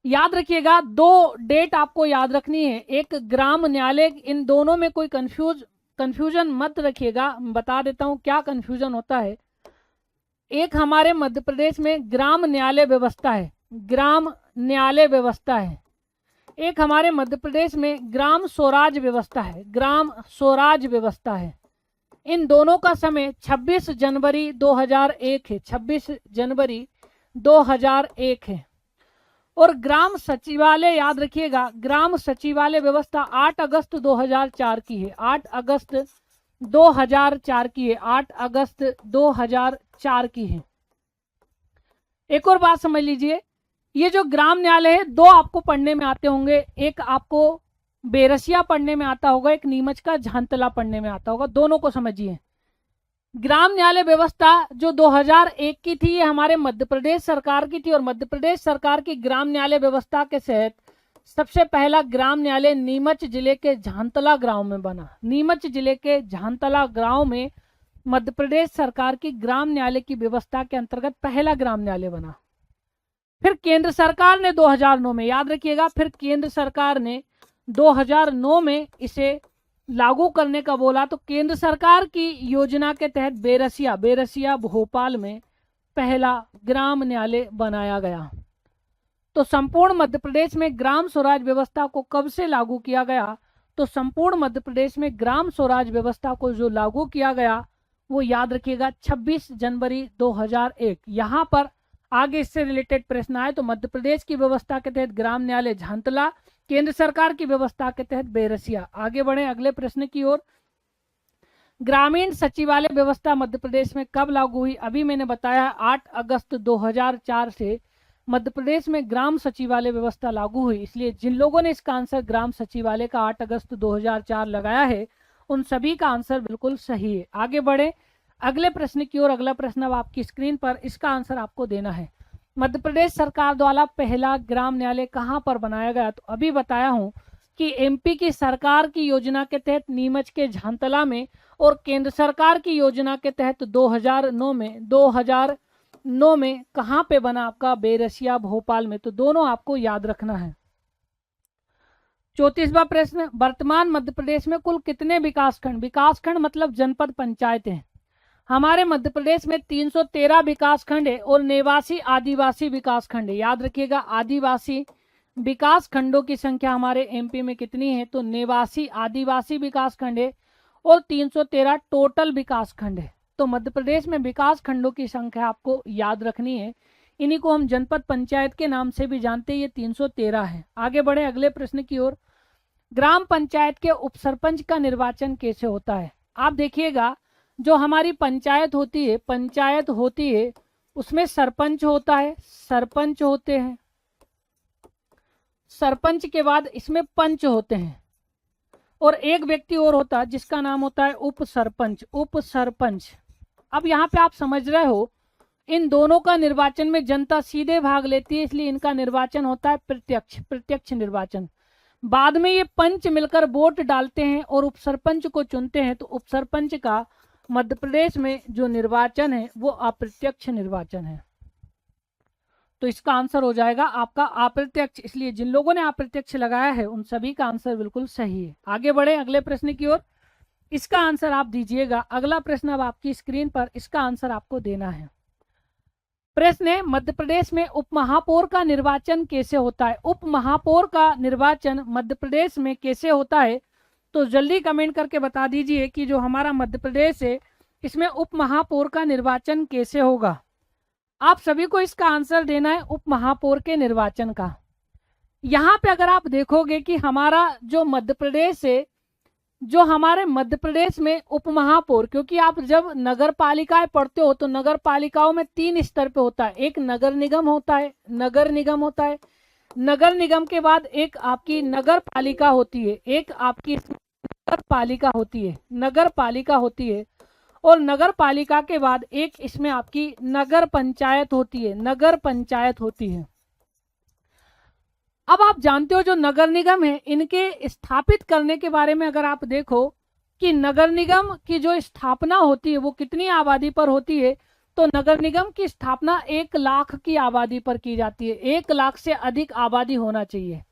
याद रखिएगा 2 डेट आपको याद रखनी है, एक ग्राम न्यायालय, इन दोनों में कोई कंफ्यूजन मत रखिएगा, बता देता हूं क्या कंफ्यूजन होता है। एक हमारे मध्य प्रदेश में ग्राम न्यायालय व्यवस्था है, ग्राम न्यायालय व्यवस्था है। एक हमारे मध्य प्रदेश में ग्राम स्वराज व्यवस्था है, ग्राम स्वराज व्यवस्था है। इन दोनों का समय 26 जनवरी 2001 है, 26 जनवरी 2001 है। और ग्राम सचिवालय याद रखिएगा, ग्राम सचिवालय व्यवस्था 8 अगस्त 2004 की है, 8 अगस्त 2004 की है, 8 अगस्त 2004 की है। एक और बात समझ लीजिए, ये जो ग्राम न्यायालय है 2 आपको पढ़ने में आते होंगे, एक आपको बेरसिया पढ़ने में आता होगा, एक नीमच का झांतला पढ़ने में आता होगा, दोनों को समझिए। ग्राम न्यायालय व्यवस्था जो 2001 की थी ये हमारे मध्य प्रदेश सरकार की थी और मध्य प्रदेश सरकार की ग्राम न्यायालय व्यवस्था के तहत सबसे पहला ग्राम न्यायालय नीमच जिले के झांतला गांव में बना। नीमच जिले के झांतला गांव में मध्य प्रदेश सरकार की ग्राम न्यायालय की व्यवस्था के अंतर्गत पहला ग्राम न्यायालय बना। फिर केंद्र सरकार ने 2009 में, याद रखिएगा, फिर केंद्र सरकार ने 2009 में इसे लागू करने का बोला, तो केंद्र सरकार की योजना के तहत बेरसिया भोपाल में पहला ग्राम न्यायालय बनाया गया। तो संपूर्ण मध्य प्रदेश में ग्राम स्वराज व्यवस्था को कब से लागू किया गया? तो संपूर्ण मध्य प्रदेश में ग्राम स्वराज व्यवस्था को जो लागू किया गया वो याद रखिएगा 26 जनवरी 2001। यहाँ पर आगे इससे रिलेटेड प्रश्न आए तो मध्य प्रदेश की व्यवस्था के तहत ग्राम न्यायालय झांतला, केंद्र सरकार की व्यवस्था के तहत बेरसिया। आगे बढ़े अगले प्रश्न की ओर। ग्रामीण सचिवालय व्यवस्था मध्य प्रदेश में कब लागू हुई? अभी मैंने बताया 8 अगस्त 2004 से मध्य प्रदेश में ग्राम सचिवालय व्यवस्था लागू हुई। इसलिए जिन लोगों ने इसका आंसर ग्राम सचिवालय का 8 अगस्त 2004 लगाया है उन सभी का आंसर बिल्कुल सही है। आगे बढ़े अगले प्रश्न की ओर। अगला प्रश्न अब आपकी स्क्रीन पर, इसका आंसर आपको देना है। मध्य प्रदेश सरकार द्वारा पहला ग्राम न्यायालय कहाँ पर बनाया गया? तो अभी बताया हूं कि एमपी की सरकार की योजना के तहत नीमच के झांतला में, और केंद्र सरकार की योजना के तहत 2009 में कहां पे बना? आपका बेरसिया भोपाल में। तो दोनों आपको याद रखना है। 34वां प्रश्न, वर्तमान मध्य प्रदेश में कुल कितने विकासखंड? विकासखंड मतलब जनपद पंचायतें हैं। हमारे मध्य प्रदेश में 313 विकासखंड है और निवासी आदिवासी विकासखंड है। याद रखिएगा, आदिवासी विकास खंडों की संख्या हमारे एमपी में कितनी है? तो निवासी आदिवासी विकास खंड है और 313 टोटल विकास खंड है। तो मध्य प्रदेश में विकास खंडों की संख्या आपको याद रखनी है। इन्हीं को हम जनपद पंचायत के नाम से भी जानते हैं। ये 313 है। आगे बढ़े अगले प्रश्न की ओर। ग्राम पंचायत के उपसरपंच का निर्वाचन कैसे होता है? आप देखिएगा, जो हमारी पंचायत होती है उसमें सरपंच होता है, सरपंच होते हैं, सरपंच के बाद इसमें पंच होते हैं, और एक व्यक्ति और होता है जिसका नाम होता है उप सरपंच। अब यहाँ पे आप समझ रहे हो, इन दोनों का निर्वाचन में जनता सीधे भाग लेती है, इसलिए इनका निर्वाचन होता है प्रत्यक्ष निर्वाचन। बाद में ये पंच मिलकर वोट डालते हैं और उपसरपंच को चुनते हैं। तो उपसरपंच का मध्य प्रदेश में जो निर्वाचन है वो अप्रत्यक्ष निर्वाचन है। तो इसका आंसर हो जाएगा आपका अप्रत्यक्ष। इसलिए जिन लोगों ने अप्रत्यक्ष लगाया है उन सभी का आंसर बिल्कुल सही है। आगे बढ़े अगले प्रश्न की ओर। इसका आंसर आप दीजिएगा। अगला प्रश्न अब आपकी स्क्रीन पर, इसका आंसर आपको देना है। प्रश्न है, मध्य प्रदेश में उप महापौर का निर्वाचन कैसे होता है? उप महापौर का निर्वाचन मध्य प्रदेश में कैसे होता है? तो जल्दी कमेंट करके बता दीजिए कि जो हमारा मध्य प्रदेश है इसमें उप महापौर का निर्वाचन कैसे होगा। आप सभी को इसका आंसर देना है उप महापौर के निर्वाचन का। यहाँ पे अगर आप देखोगे कि हमारा जो मध्य प्रदेश है, जो हमारे मध्य प्रदेश में उप महापौर, क्योंकि आप जब नगर पालिकाएं पढ़ते हो तो नगर पालिकाओं में 3 स्तर पे होता है। एक नगर निगम होता है, नगर निगम के बाद एक आपकी नगर पालिका होती है, एक आपकी नगर पालिका होती है, और नगर पालिका के बाद एक इसमें आपकी नगर पंचायत होती है। अब आप जानते हो जो नगर निगम है, इनके स्थापित करने के बारे में अगर आप देखो कि नगर निगम की जो स्थापना होती है वो कितनी आबादी पर होती है, तो नगर निगम की स्थापना 1 लाख की आबादी पर की जाती है। 1 लाख से अधिक आबादी होना चाहिए।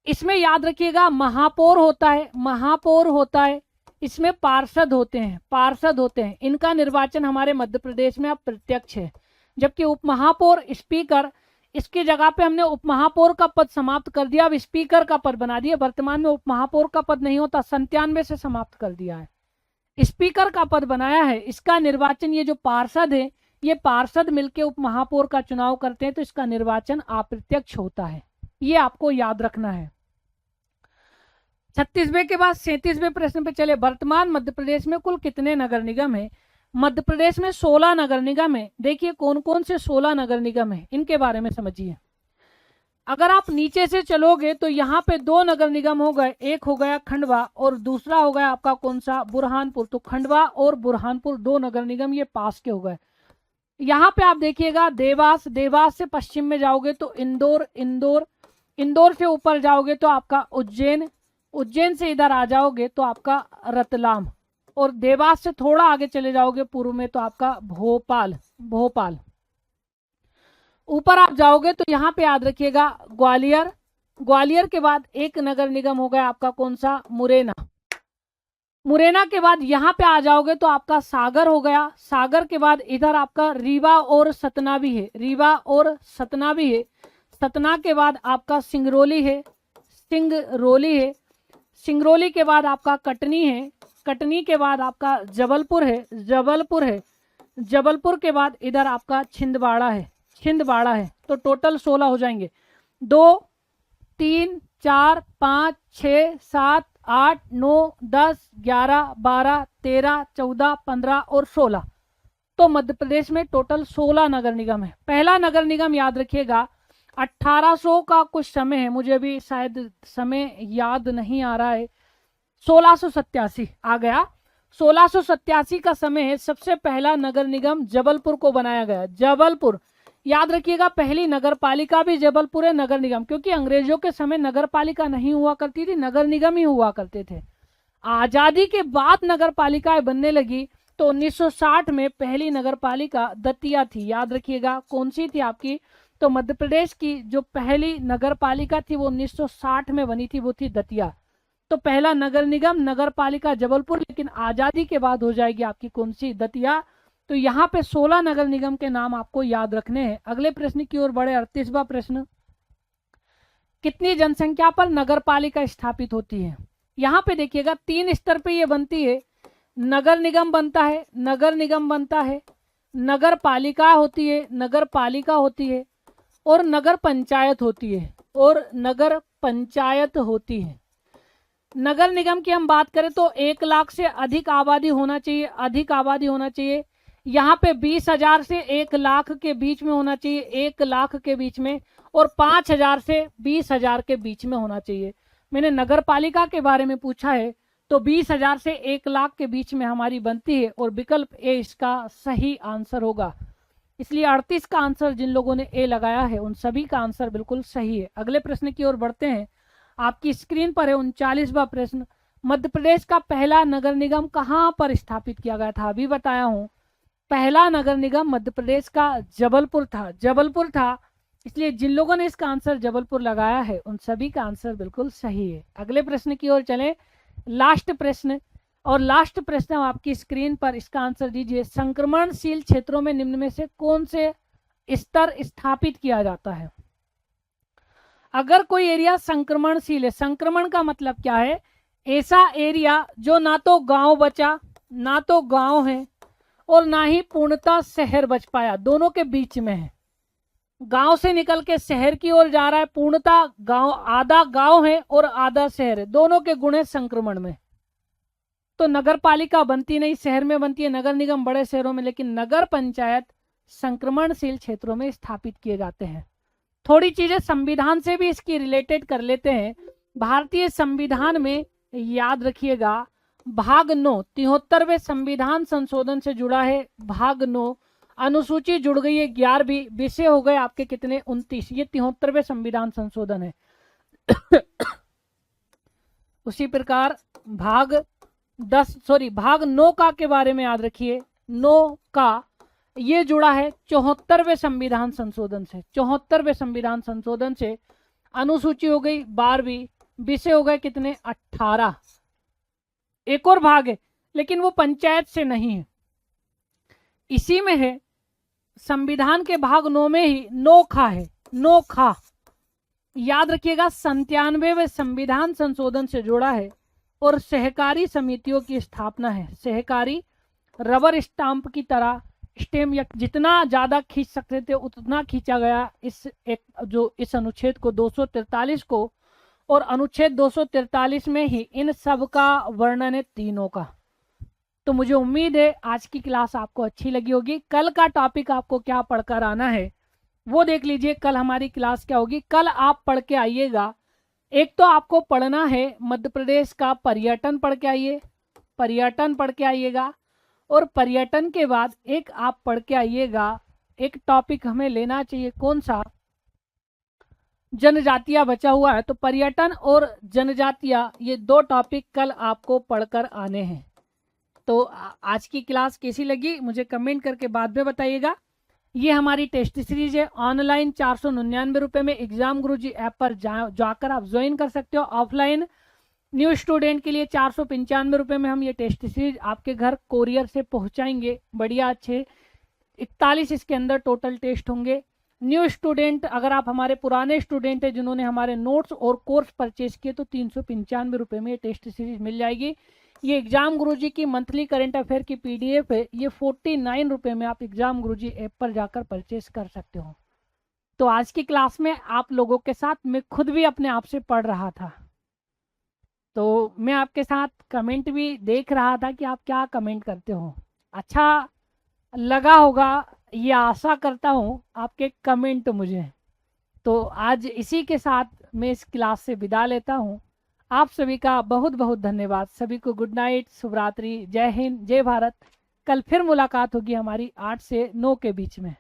इसमें याद रखिएगा महापौर होता है, इसमें पार्षद होते हैं। इनका निर्वाचन हमारे मध्य प्रदेश में अब प्रत्यक्ष है। जबकि उप महापौर, स्पीकर, इसकी जगह पे हमने उप महापौर का पद समाप्त कर दिया, अब स्पीकर का पद बना दिया। वर्तमान में उप महापौर का पद नहीं होता, 97 से समाप्त कर दिया है, स्पीकर का पद बनाया है। इसका निर्वाचन ये जो पार्षद है, ये पार्षद मिलकर उप महापौर का चुनाव करते हैं, तो इसका निर्वाचन अप्रत्यक्ष होता है। ये आपको याद रखना है। 36वें के बाद 37वें प्रश्न पे चले। वर्तमान मध्य प्रदेश में कुल कितने नगर निगम है? मध्य प्रदेश में 16 नगर निगम है। देखिए कौन कौन से 16 नगर निगम है, इनके बारे में समझिए। अगर आप नीचे से चलोगे तो यहाँ पे 2 नगर निगम हो गए, एक हो गया खंडवा और दूसरा हो गया आपका कौन सा? बुरहानपुर। तो खंडवा और बुरहानपुर 2 नगर निगम ये पास के हो गए। यहाँ पे आप देखिएगा देवास से पश्चिम में जाओगे तो इंदौर से ऊपर जाओगे तो आपका उज्जैन से इधर आ जाओगे तो आपका रतलाम, और देवास से थोड़ा आगे चले जाओगे पूर्व में तो आपका भोपाल। ऊपर आप जाओगे तो यहाँ पे याद रखिएगा ग्वालियर के बाद एक नगर निगम हो गया आपका कौन सा? मुरैना के बाद यहाँ पे आ जाओगे तो आपका सागर हो गया। सागर के बाद इधर आपका रीवा और सतना भी है। सतना के बाद आपका सिंगरौली है। सिंगरौली के बाद आपका कटनी है। कटनी के बाद आपका जबलपुर है। जबलपुर के बाद इधर आपका छिंदवाड़ा है। तो टोटल 16 हो जाएंगे। 2 3 4 5 6 7 8 9 10 11 12 13 14 15 और 16। तो मध्य प्रदेश में टोटल 16 नगर निगम है। पहला नगर निगम याद रखिएगा 1800 का कुछ समय है, मुझे भी शायद समय याद नहीं आ रहा है। 1687 आ गया। 1687 का समय है। सबसे पहला नगर निगम जबलपुर को बनाया गया। जबलपुर याद रखिएगा पहली नगर पालिका भी जबलपुर है, नगर निगम, क्योंकि अंग्रेजों के समय नगर पालिका नहीं हुआ करती थी, नगर निगम ही हुआ करते थे। आजादी के बाद नगर पालिकाएं बनने लगी तो 1960 में पहली नगर पालिका दतिया थी। याद रखिएगा कौन सी थी आपकी, तो मध्य प्रदेश की जो पहली नगर पालिका थी वो 1960 में बनी थी, वो थी दतिया। तो पहला नगर निगम नगर पालिका जबलपुर, लेकिन आजादी के बाद हो जाएगी आपकी कौन सी, दतिया। तो यहाँ पे 16 नगर निगम के नाम आपको याद रखने हैं। अगले प्रश्न की ओर बढ़े, 38वां प्रश्न, कितनी जनसंख्या पर नगर पालिका स्थापित होती है। यहाँ पे देखिएगा 3 स्तर पे ये बनती है, नगर निगम बनता है, नगर निगम बनता है, नगर पालिका होती है, नगर पालिका होती है, और नगर पंचायत होती है, और नगर पंचायत होती है। नगर निगम की हम बात करें तो 1 लाख से अधिक आबादी होना चाहिए, अधिक आबादी होना चाहिए। यहाँ पे 20,000 से 1 लाख के बीच में होना चाहिए, 1 लाख के बीच में, और 5,000 से 20,000 के बीच में होना चाहिए। मैंने नगर पालिका के बारे में पूछा है तो 20,000 से 1 लाख के बीच में हमारी बनती है, और विकल्प ए इसका सही आंसर होगा। इसलिए 38 का आंसर जिन लोगों ने ए लगाया है उन सभी का आंसर बिल्कुल सही है। अगले प्रश्न की ओर बढ़ते हैं, आपकी स्क्रीन पर है 39वां प्रश्न, मध्य प्रदेश का पहला नगर निगम कहाँ पर स्थापित किया गया था। अभी बताया हूं, पहला नगर निगम मध्य प्रदेश का जबलपुर था, जबलपुर था। इसलिए जिन लोगों ने इसका आंसर जबलपुर लगाया है उन सभी का आंसर बिल्कुल सही है। अगले प्रश्न की ओर चलें, लास्ट प्रश्न, और लास्ट प्रश्न आपकी स्क्रीन पर, इसका आंसर दीजिए, संक्रमणशील क्षेत्रों में निम्न में से कौन से स्तर स्थापित किया जाता है। अगर कोई एरिया संक्रमणशील है, संक्रमण का मतलब क्या है, ऐसा एरिया जो ना तो गांव बचा, ना तो गांव है, और ना ही पूर्णतः शहर बच पाया, दोनों के बीच में है। गांव से निकल के शहर की ओर जा रहा है, पूर्णतः गांव, आधा गांव है और आधा शहर है, दोनों के गुण है संक्रमण में। तो नगर पालिका बनती नहीं, शहर में बनती है, नगर निगम बड़े शहरों में, लेकिन नगर पंचायत संक्रमणशील क्षेत्रों में स्थापित किए जाते हैं। थोड़ी चीजें संविधान से भी इसकी रिलेटेड कर लेते हैं। भारतीय संविधान में याद रखिएगा भाग 9, 73वें संविधान संशोधन से जुड़ा है, भाग 9, अनुसूची जुड़ गई है 11वीं, विषय हो गए आपके कितने, 29, ये 73वें संविधान संशोधन है। उसी प्रकार भाग 9 का के बारे में याद रखिए, 9 का ये जुड़ा है 74वें संविधान संशोधन से, 74वें संविधान संशोधन से अनुसूची हो गई 12वीं, विषय हो गए कितने, 18। एक और भाग है लेकिन वो पंचायत से नहीं है, इसी में है, संविधान के भाग 9 में ही नोखा है, नोखा। याद रखिएगा 97वें संविधान संशोधन से जुड़ा है, और सहकारी समितियों की स्थापना है। सहकारी रबर स्टाम्प की तरह स्टेम या जितना ज्यादा खींच सकते थे उतना खींचा गया इस अनुच्छेद को 243 को, और अनुच्छेद 243 में ही इन सब का वर्णन है, तीनों का। तो मुझे उम्मीद है आज की क्लास आपको अच्छी लगी होगी। कल का टॉपिक आपको क्या पढ़कर आना है वो देख लीजिए, कल हमारी क्लास क्या होगी। कल आप पढ़ के आइएगा, एक तो आपको पढ़ना है मध्य प्रदेश का पर्यटन, पढ़ के आइए, पर्यटन पढ़ के आइएगा, और पर्यटन के बाद एक आप पढ़ के आइएगा, एक टॉपिक हमें लेना चाहिए, कौन सा, जनजातियां बचा हुआ है, तो पर्यटन और जनजातियां, ये 2 टॉपिक कल आपको पढ़कर आने हैं। तो आज की क्लास कैसी लगी मुझे कमेंट करके बाद में बताइएगा। ये हमारी टेस्ट सीरीज है, ऑनलाइन 499 रुपए में एग्जाम गुरुजी ऐप पर जाकर आप ज्वाइन कर सकते हो। ऑफलाइन न्यू स्टूडेंट के लिए 495 रुपए में हम ये टेस्ट सीरीज आपके घर कोरियर से पहुंचाएंगे, बढ़िया अच्छे। 41 इसके अंदर टोटल टेस्ट होंगे। न्यू स्टूडेंट, अगर आप हमारे पुराने स्टूडेंट हैं जिन्होंने हमारे नोट्स और कोर्स परचेज किए, तो 395 रुपए में ये टेस्ट सीरीज मिल जाएगी। ये एग्जाम गुरुजी की मंथली करंट अफेयर की PDF है, ये 49 रुपए में आप एग्जाम गुरुजी ऐप पर जाकर परचेस कर सकते हो। तो आज की क्लास में आप लोगों के साथ मैं खुद भी अपने आप से पढ़ रहा था, तो मैं आपके साथ कमेंट भी देख रहा था कि आप क्या कमेंट करते हो। अच्छा लगा होगा, ये आशा करता हूँ आपके कमेंट मुझे। तो आज इसी के साथ मैं इस क्लास से विदा लेता हूँ। आप सभी का बहुत बहुत धन्यवाद। सभी को गुड नाइट, शुभ रात्रि, जय हिंद, जय भारत। कल फिर मुलाकात होगी हमारी 8 से 9 के बीच में।